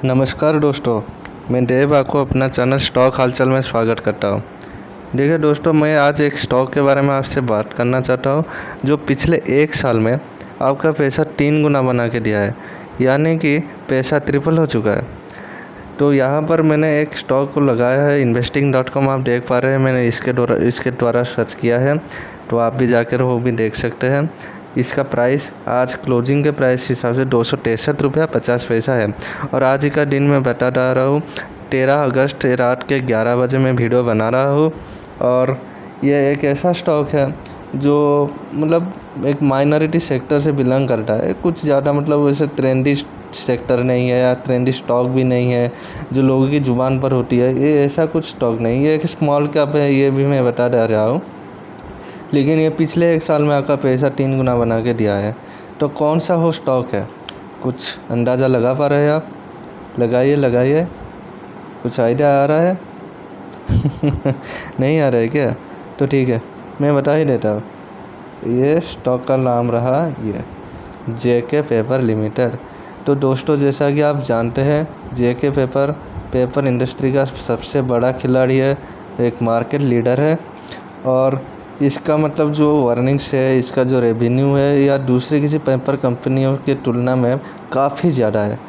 नमस्कार दोस्तों, मैं देव आपको अपना चैनल स्टॉक हालचाल में स्वागत करता हूँ। देखिए दोस्तों, मैं आज एक स्टॉक के बारे में आपसे बात करना चाहता हूँ जो पिछले 1 साल में आपका पैसा 3 गुना बना के दिया है, यानी कि पैसा ट्रिपल हो चुका है। तो यहाँ पर मैंने एक स्टॉक को लगाया है investing.com, आप देख पा रहे हैं। मैंने इसके द्वारा सर्च किया है, तो आप भी जाकर वो भी देख सकते हैं। इसका प्राइस आज क्लोजिंग के प्राइस हिसाब से 263 रुपया 50 पैसा है। और आज का दिन मैं बता रहा हूँ 13 अगस्त रात के 11 बजे मैं वीडियो बना रहा हूँ। और ये एक ऐसा स्टॉक है जो मतलब एक माइनॉरिटी सेक्टर से बिलोंग करता है। कुछ ज़्यादा मतलब वैसे ट्रेंडी सेक्टर नहीं है या ट्रेंडी स्टॉक भी नहीं है जो लोगों की ज़ुबान पर होती है। ये ऐसा कुछ स्टॉक नहीं, ये एक स्मॉल कैप है, ये भी मैं बता रहा हूँ। लेकिन ये पिछले 1 साल में आपका पैसा 3 गुना बना के दिया है। तो कौन सा वो स्टॉक है, कुछ अंदाज़ा लगा पा रहे हैं आप? लगाइए, कुछ आइडिया आ रहा है? नहीं आ रहा है क्या? तो ठीक है, मैं बता ही देता हूँ। ये स्टॉक का नाम रहा ये जेके पेपर लिमिटेड। तो दोस्तों, जैसा कि आप जानते हैं, जेके पेपर इंडस्ट्री का सबसे बड़ा खिलाड़ी है, एक मार्केट लीडर है। और इसका मतलब जो अर्निंग्स है, इसका जो रेवेन्यू है, या दूसरे किसी पेपर कंपनियों की तुलना में काफ़ी ज़्यादा है।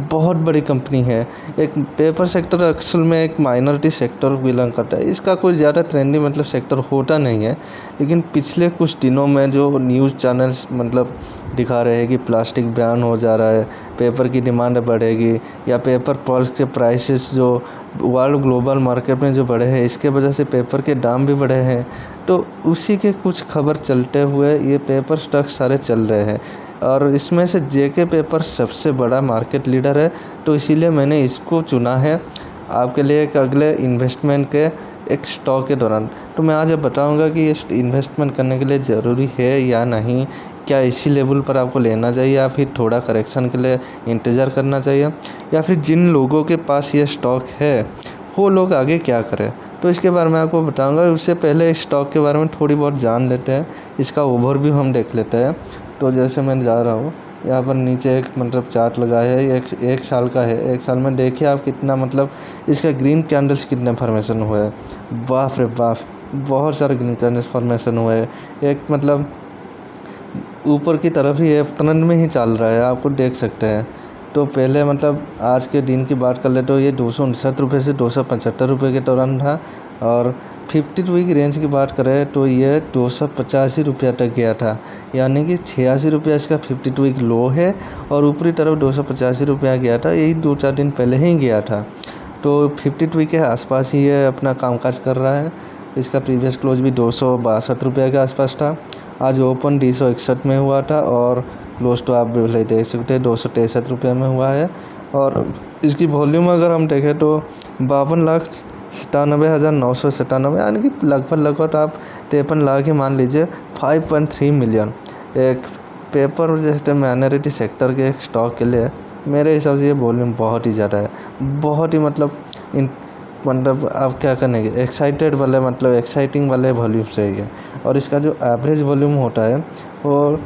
बहुत बड़ी कंपनी है। एक पेपर सेक्टर अक्सर में एक माइनॉरिटी सेक्टर बिलोंग करता है। इसका कोई ज़्यादा ट्रेंडी मतलब सेक्टर होता नहीं है। लेकिन पिछले कुछ दिनों में जो न्यूज़ चैनल्स मतलब दिखा रहे हैं कि प्लास्टिक बैन हो जा रहा है, पेपर की डिमांड बढ़ेगी, या पेपर पल्प के प्राइसेस जो वर्ल्ड ग्लोबल मार्केट में जो बढ़े हैं, इसके वजह से पेपर के दाम भी बढ़े हैं। तो उसी के कुछ खबर चलते हुए ये पेपर स्टॉक सारे चल रहे हैं। और इसमें से जेके पेपर सबसे बड़ा मार्केट लीडर है, तो इसीलिए मैंने इसको चुना है आपके लिए एक अगले इन्वेस्टमेंट के एक स्टॉक के दौरान। तो मैं आज बताऊंगा कि ये इन्वेस्टमेंट करने के लिए ज़रूरी है या नहीं, क्या इसी लेवल पर आपको लेना चाहिए या फिर थोड़ा करेक्शन के लिए इंतज़ार करना चाहिए, या फिर जिन लोगों के पास ये स्टॉक है वो लोग आगे क्या करें। तो इसके बारे में आपको बताऊंगा। उससे पहले इस स्टॉक के बारे में थोड़ी बहुत जान लेते हैं, इसका ओवरव्यू हम देख लेते हैं। तो जैसे मैं जा रहा हूँ, यहाँ पर नीचे एक मतलब चार्ट लगा है, एक साल का है। 1 साल में देखिए आप कितना मतलब इसका ग्रीन कैंडल्स कितने फॉर्मेशन हुए हैं। बाप रे बाप, बहुत सारे ग्रीन कैंडल्स फॉर्मेशन हुए हैं। एक मतलब ऊपर की तरफ ही है, पतन में ही चल रहा है, आपको देख सकते हैं। तो पहले मतलब आज के दिन की बात कर ले तो ये 259 रुपये से 275 रुपये के दौरान था। और 52 वीक रेंज की बात करें तो ये 285 रुपया तक गया था, यानी कि 86 रुपया इसका 52 वीक लो है। और ऊपरी तरफ 285 रुपया गया था, यही 2-4 दिन पहले ही गया था। तो 52 वीक के आसपास ही ये अपना कामकाज कर रहा है। इसका प्रीवियस क्लोज भी 262 रुपये के आसपास था। आज ओपन 261 में हुआ था और क्लोज तो आप देख सकते हैं 263 रुपये में हुआ है। और इसकी वॉल्यूम अगर हम देखें तो 52,97,997, यानी कि लगभग आप 53 लाख ही मान लीजिए, 5.3 मिलियन। एक पेपर जैसे माइनॉरिटी सेक्टर के एक स्टॉक के लिए मेरे हिसाब से ये वॉल्यूम बहुत ही ज़्यादा है। बहुत ही मतलब आप क्या करेंगे, एक्साइटेड वाले मतलब एक्साइटिंग वाले वॉल्यूम से ही है। और इसका जो एवरेज वॉल्यूम होता है वो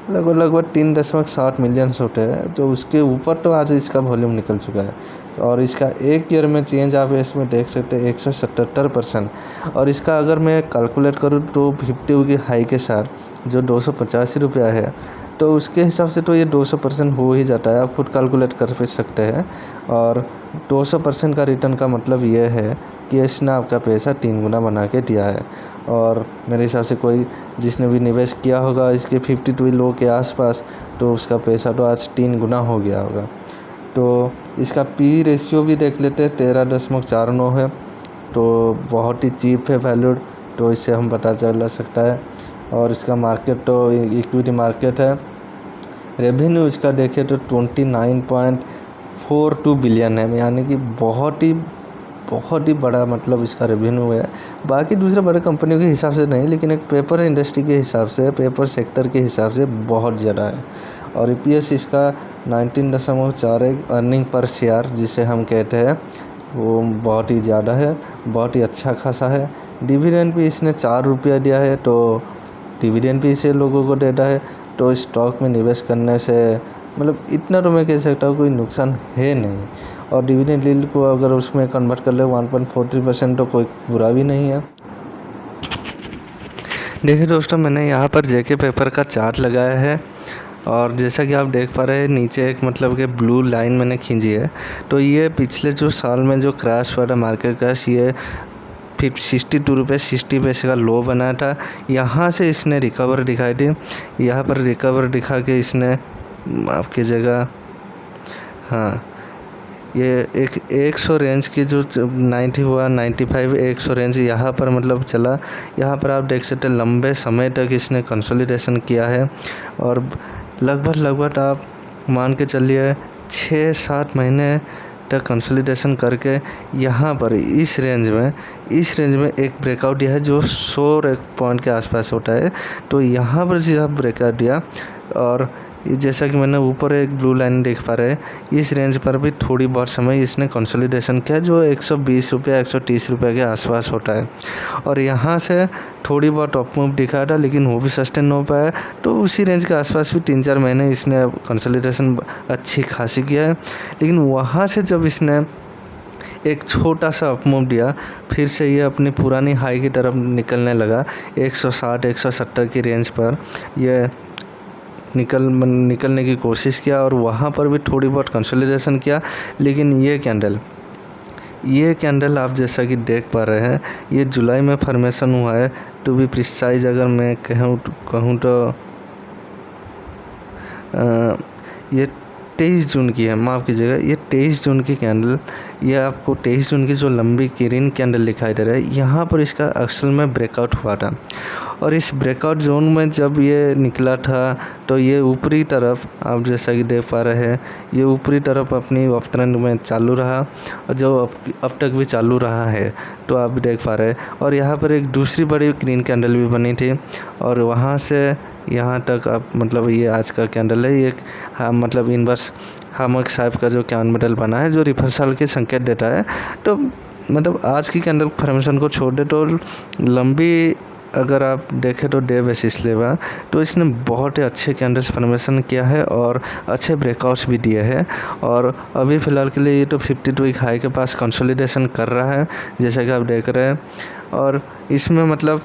लगभग 3.7 मिलियन होते हैं, तो उसके ऊपर तो आज इसका वॉल्यूम निकल चुका है। और इसका 1 ईयर में चेंज आप इसमें देख सकते हैं 177%। और इसका अगर मैं कैलकुलेट करूँ तो 50 की हाई के साथ जो 285 रुपया है, तो उसके हिसाब से तो ये 200% हो ही जाता है। आप खुद कैलकुलेट कर सकते हैं। और 200% का रिटर्न का मतलब ये है कि इसने आपका पैसा 3 गुना बना के दिया है। और मेरे हिसाब से कोई जिसने भी निवेश किया होगा इसके 52 लो के आसपास, तो उसका पैसा तो आज 3 गुना हो गया होगा। तो इसका पी रेशियो भी देख लेते हैं, 13.49 है, तो बहुत ही चीप है वैल्यूड, तो इससे हम पता चल सकता है। और इसका मार्केट तो इक्विटी मार्केट है। रेवेन्यू इसका देखें तो 29.42 बिलियन है, यानी कि बहुत ही बड़ा मतलब इसका रेवेन्यू है। बाकी दूसरे बड़े कंपनियों के हिसाब से नहीं, लेकिन एक पेपर इंडस्ट्री के हिसाब से, पेपर सेक्टर के हिसाब से बहुत ज़्यादा है। और EPS इसका 19.41 अर्निंग पर शेयर जिसे हम कहते हैं, वो बहुत ही ज़्यादा है, बहुत ही अच्छा खासा है। डिविडेंड भी इसने 4 रुपया दिया है, तो डिविडेंड भी इसे लोगों को देता है। तो स्टॉक में निवेश करने से मतलब इतना तो मैं कह सकता हूँ कोई नुकसान है नहीं। और डिविडेंड यील्ड को अगर उसमें कन्वर्ट कर ले 1.43% तो कोई बुरा भी नहीं है। देखिए दोस्तों, मैंने यहाँ पर जेके पेपर का चार्ट लगाया है और जैसा कि आप देख पा रहे हैं नीचे एक मतलब कि ब्लू लाइन मैंने खींची है। तो ये पिछले जो साल में जो क्रैश हुआ था, मार्केट क्रैश, ये 62 रुपये 60 पैसे का लो बनाया था। यहाँ से इसने रिकवर दिखाई थी, यहाँ पर रिकवर दिखा के इसने माफ़ कीजिएगा, हाँ, ये 100 रेंज की जो 90 हुआ, 95, 100 रेंज यहाँ पर मतलब चला। यहाँ पर आप देख सकते हैं लंबे समय तक इसने कंसोलिडेशन किया है और लगभग आप मान के चलिए 6-7 महीने तक कंसोलिडेशन करके यहाँ पर इस रेंज में एक ब्रेकआउट दिया है जो 100 पॉइंट के आसपास होता है। तो यहाँ पर जो ब्रेकआउट दिया और जैसा कि मैंने ऊपर एक ब्लू लाइन देख पा रहे हैं, इस रेंज पर भी थोड़ी बहुत समय इसने कंसोलिडेशन किया जो 120 रुपये 130 रुपये के आसपास होता है। और यहाँ से थोड़ी बहुत अप मूव दिखा था लेकिन वो भी सस्टेन हो पाया। तो उसी रेंज के आसपास भी 3-4 महीने इसने कंसोलिडेशन अच्छी खासी किया है। लेकिन वहाँ से जब इसने एक छोटा सा अप मूव दिया, फिर से ये अपनी पुरानी हाई की तरफ निकलने लगा। 160-170 की रेंज पर ये निकलने की कोशिश किया और वहाँ पर भी थोड़ी बहुत कंसोलिडेशन किया। लेकिन ये कैंडल आप जैसा कि देख पा रहे हैं, ये जुलाई में फॉर्मेशन हुआ है। टू बी प्रिसाइज अगर मैं कहूँ तो ये 23 जून की है, माफ़ कीजिएगा, ये 23 जून की कैंडल, ये आपको 23 जून की जो लंबी ग्रीन कैंडल दिखाई दे रहा है, यहाँ पर इसका असल में ब्रेकआउट हुआ था। और इस ब्रेकआउट जोन में जब ये निकला था तो ये ऊपरी तरफ आप जैसा कि देख पा रहे हैं, ये ऊपरी तरफ अपनी अप ट्रेंड में चालू रहा और जो अब तक भी चालू रहा है, तो आप भी देख पा रहे हैं। और यहाँ पर एक दूसरी बड़ी ग्रीन कैंडल भी बनी थी और वहाँ से यहाँ तक आप मतलब ये आज का कैंडल है, ये मतलब इनवर्स हार्मोनिक शेप का जो कैंडल बना है जो रिवर्सल के संकेत देता है। तो मतलब आज की कैंडल फॉर्मेशन को छोड़ दे तो लंबी अगर आप देखें तो डे बेसिस लेवल, तो इसने बहुत ही अच्छे कैंडल्स फॉर्मेशन किया है और अच्छे ब्रेकआउट्स भी दिए हैं। और अभी फ़िलहाल के लिए ये तो 52 वीक हाई के पास कंसोलिडेशन कर रहा है जैसा कि आप देख रहे हैं। और इसमें मतलब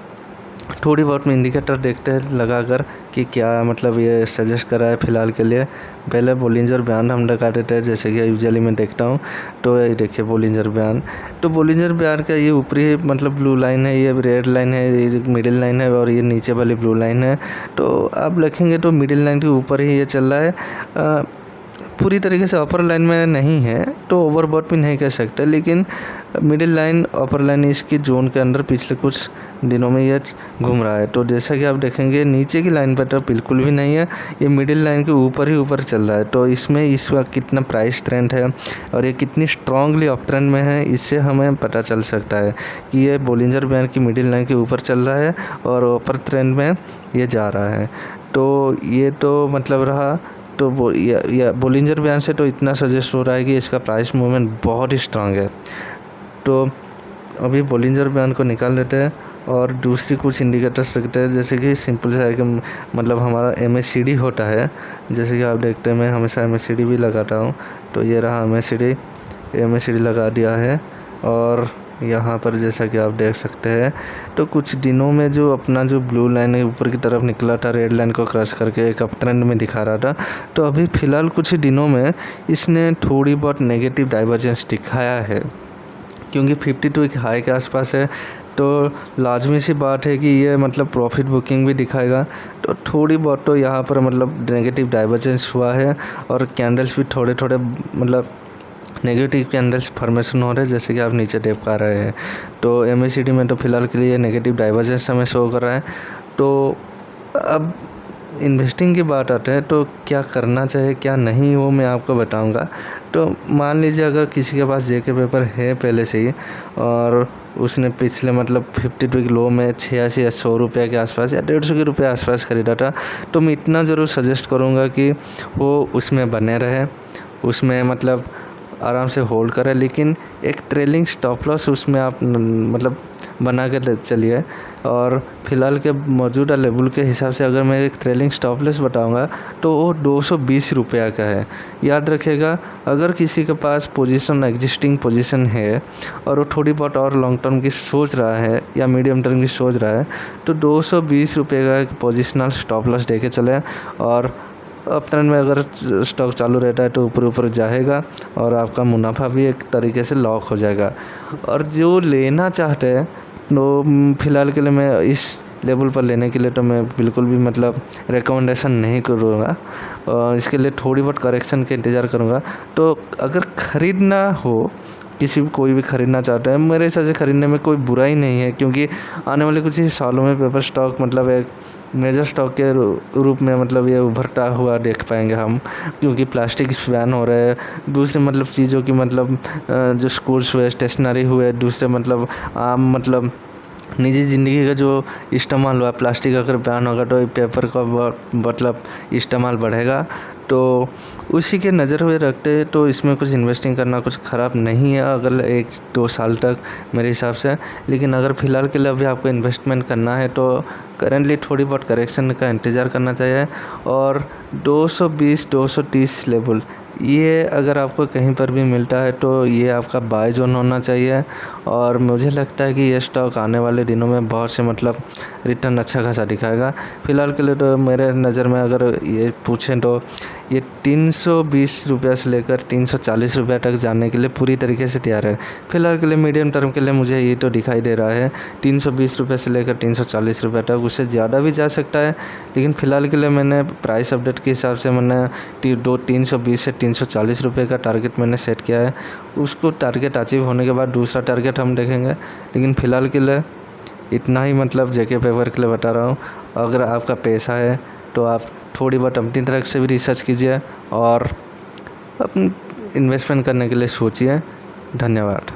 थोड़ी बहुत में इंडिकेटर देखते हैं लगाकर कि क्या मतलब ये सजेस्ट कर रहा है फ़िलहाल के लिए। पहले बोलिंजर बैंड हम लगा देते हैं जैसे कि यूजुअली मैं देखता हूँ। तो ये देखिए बोलिंजर बैंड, तो बोलिंजर बैंड का ये ऊपरी मतलब ब्लू लाइन है, ये रेड लाइन है, ये मिडिल लाइन है और ये नीचे वाली ब्लू लाइन है। तो आप देखेंगे तो मिडिल लाइन के ऊपर ही ये चल रहा है, पूरी तरीके से अपर लाइन में नहीं है तो ओवरबॉट भी नहीं कह सकते, लेकिन मिडिल लाइन अपर लाइन इसकी जोन के अंदर पिछले कुछ दिनों में ये घूम रहा है। तो जैसा कि आप देखेंगे नीचे की लाइन पर तो बिल्कुल भी नहीं है, ये मिडिल लाइन के ऊपर ही ऊपर चल रहा है। तो इसमें इस वक्त कितना प्राइस ट्रेंड है और ये कितनी स्ट्रांगली अप ट्रेंड में है, इससे हमें पता चल सकता है कि ये बोलिंजर बैंड की मिडिल लाइन के ऊपर चल रहा है और अपर ट्रेंड में ये जा रहा है। तो ये तो मतलब रहा। तो बोलिंजर बैंड से तो इतना सजेस्ट हो रहा है कि इसका प्राइस मूवमेंट बहुत ही स्ट्रांग है। तो अभी बोलिंजर बैंड को निकाल लेते हैं और दूसरी कुछ इंडिकेटर्स रखते हैं जैसे कि सिंपल सा है कि मतलब हमारा MACD होता है, जैसे कि आप देखते हैं मैं हमेशा MACD भी लगाता हूँ। तो ये रहा MACD लगा दिया है और यहाँ पर जैसा कि आप देख सकते हैं तो कुछ दिनों में जो अपना जो ब्लू लाइन है ऊपर की तरफ निकला था, रेड लाइन को क्रॉस करके एक अप ट्रेंड में दिखा रहा था। तो अभी फ़िलहाल कुछ ही दिनों में इसने थोड़ी बहुत नेगेटिव डाइवर्जेंस दिखाया है क्योंकि 52 के हाई के आसपास है। तो लाजमी सी बात है कि ये मतलब प्रॉफिट बुकिंग भी दिखाएगा। तो थोड़ी बहुत तो यहाँ पर मतलब नेगेटिव डाइवर्जेंस हुआ है और कैंडल्स भी थोड़े मतलब नेगेटिव कैंडल्स फॉर्मेशन हो रहे हैं जैसे कि आप नीचे देख पा रहे हैं। तो MACD में तो फ़िलहाल के लिए नेगेटिव डाइवर्जेंस हमें शो कर रहा है। तो अब इन्वेस्टिंग की बात आते हैं तो क्या करना चाहिए क्या नहीं वो मैं आपको बताऊंगा। तो मान लीजिए अगर किसी के पास JK पेपर है पहले से ही और उसने पिछले मतलब 52 वीक लो में 86 या 100 रुपये के आसपास या 150 के रुपये आसपास ख़रीदा था, तो मैं इतना ज़रूर सजेस्ट करूँगा कि वो उसमें बने रहे, उसमें मतलब आराम से होल्ड करें, लेकिन एक ट्रेलिंग स्टॉप लॉस उसमें आप मतलब बना कर चलिए। और फ़िलहाल के मौजूदा लेवल के हिसाब से अगर मैं एक ट्रेलिंग स्टॉप लॉस बताऊँगा तो वो 220 रुपया का है। याद रखिएगा, अगर किसी के पास पोजीशन एग्जिस्टिंग पोजीशन है और वो थोड़ी बहुत और लॉन्ग टर्म की सोच रहा है या मीडियम टर्म की सोच रहा है तो 220 रुपये का एक पोजिशनल स्टॉप लॉस दे के चलें। और अप ट्रेंड में अगर स्टॉक चालू रहता है तो ऊपर ऊपर जाएगा और आपका मुनाफा भी एक तरीके से लॉक हो जाएगा। और जो लेना चाहते हैं तो फ़िलहाल के लिए मैं इस लेवल पर लेने के लिए तो मैं बिल्कुल भी मतलब रिकमेंडेशन नहीं करूँगा, इसके लिए थोड़ी बहुत करेक्शन के इंतज़ार करूँगा। तो अगर ख़रीदना हो, कोई भी ख़रीदना चाहता है, मेरे हिसाब से ख़रीदने में कोई बुराई नहीं है, क्योंकि आने वाले कुछ ही सालों में पेपर स्टॉक मतलब एक मेजर स्टॉक के रूप में मतलब ये उभरता हुआ देख पाएंगे हम, क्योंकि प्लास्टिक बैन हो रहे हैं, दूसरे मतलब चीज़ों की मतलब जो स्कूल्स हुए, स्टेशनरी हुए, दूसरे मतलब आम मतलब निजी ज़िंदगी का जो इस्तेमाल हुआ, प्लास्टिक अगर बैन होगा तो पेपर का मतलब इस्तेमाल बढ़ेगा। तो उसी के नज़र हुए रखते तो इसमें कुछ इन्वेस्टिंग करना कुछ ख़राब नहीं है अगर 1-2 साल तक मेरे हिसाब से। लेकिन अगर फ़िलहाल के लिए अभी आपको इन्वेस्टमेंट करना है तो करेंटली थोड़ी बहुत करेक्शन का इंतज़ार करना चाहिए। और 220-230 लेवल ये अगर आपको कहीं पर भी मिलता है तो ये आपका बाय जोन होना चाहिए। और मुझे लगता है कि ये स्टॉक आने वाले दिनों में बहुत से मतलब रिटर्न अच्छा खासा दिखाएगा। फ़िलहाल के लिए तो मेरे नज़र में अगर ये पूछें तो ये 320 रुपये से लेकर 340 रुपये तक जाने के लिए पूरी तरीके से तैयार है। फ़िलहाल के लिए मीडियम टर्म के लिए मुझे ये तो दिखाई दे रहा है 320 रुपये से लेकर 340 रुपये तक, उससे ज़्यादा भी जा सकता है। लेकिन फ़िलहाल के लिए मैंने प्राइस अपडेट के हिसाब से मैंने 320 से 340 रुपये का टारगेट मैंने सेट किया है। उसको टारगेट अचीव होने के बाद दूसरा टारगेट हम देखेंगे। लेकिन फ़िलहाल के लिए इतना ही मतलब जेके पेपर के लिए बता रहा हूँ। अगर आपका पैसा है तो आप थोड़ी बहुत अपनी तरफ से भी रिसर्च कीजिए और अपनी इन्वेस्टमेंट करने के लिए सोचिए। धन्यवाद।